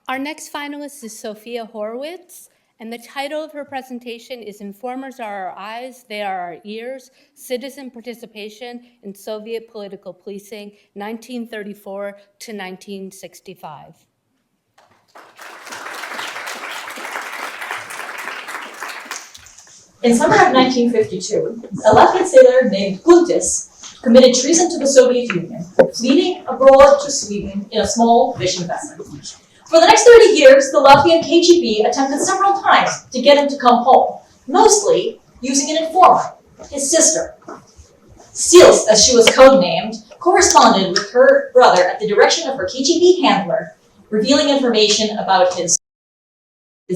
Our next finalist is Sophia Horowitz, and the title of her presentation is Informers Are Our Eyes, They Are Our Ears, Citizen Participation in Soviet Political Policing, 1934 to 1965. In summer of 1952, a Latvian sailor named Kuntis committed treason to the Soviet Union, fleeing abroad to Sweden in a small fishing vessel. For the next 30 years, the Latvian KGB attempted several times to get him to come home, mostly using an informer, his sister. Sils, as she was codenamed, corresponded with her brother at the direction of her KGB handler, revealing information about his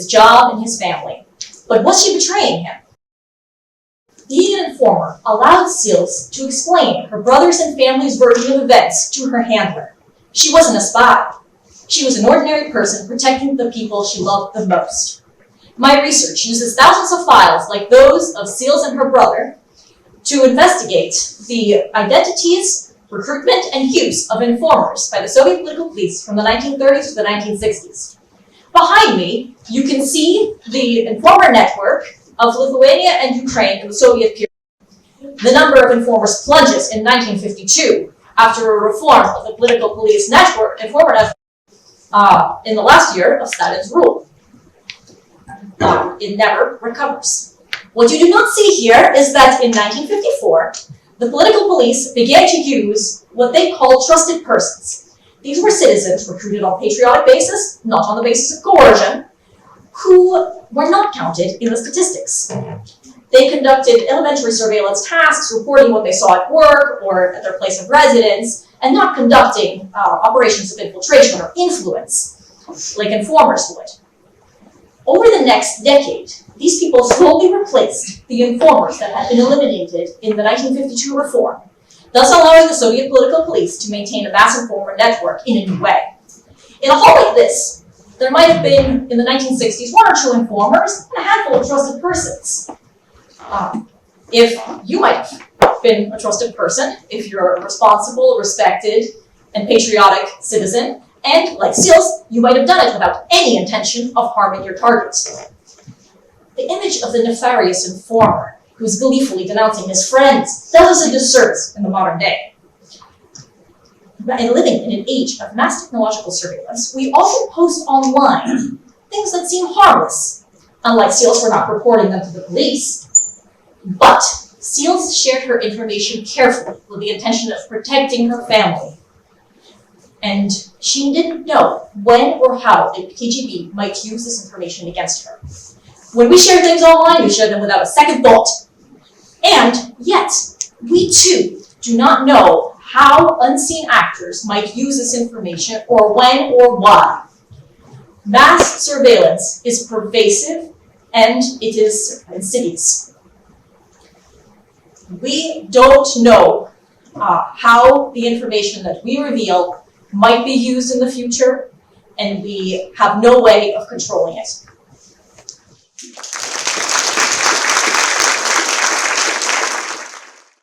job and his family. But was she betraying him? Being an informer allowed Sils to explain her brother's and family's version of events to her handler. She wasn't a spy. She was an ordinary person protecting the people she loved the most. My research uses thousands of files like those of Sils and her brother to investigate the identities, recruitment, and use of informers by the Soviet political police from the 1930s to the 1960s. Behind me, you can see the informer network of Lithuania and Ukraine in the Soviet period. The number of informers plunges in 1952 after a reform of the political police network, informer network, in the last year of Stalin's rule. It never recovers. What you do not see here is that in 1954, the political police began to use what they call trusted persons. These were citizens recruited on patriotic basis, not on the basis of coercion, who were not counted in the statistics. They conducted elementary surveillance tasks, reporting what they saw at work or at their place of residence, and not conducting operations of infiltration or influence, like informers would. Over the next decade, these people slowly replaced the informers that had been eliminated in the 1952 reform, thus allowing the Soviet political police to maintain a vast informer network in a new way. In a hall like this, there might have been, in the 1960s, one or two informers and a handful of trusted persons. If you might have been a trusted person, if you're a responsible, respected, and patriotic citizen, and like Sils, you might have done it without any intention of harming your targets. The image of the nefarious informer who is gleefully denouncing his friends does us a disservice in the modern day. And living in an age of mass technological surveillance, we often post online things that seem harmless. Unlike Sils, we're not reporting them to the police. But Sils shared her information carefully with the intention of protecting her family. And she didn't know when or how the KGB might use this information against her. When we share things online, we share them without a second thought. And yet, we too do not know how unseen actors might use this information or when or why. Mass surveillance is pervasive and it is insidious. We don't know how the information that we reveal might be used in the future, and we have no way of controlling it.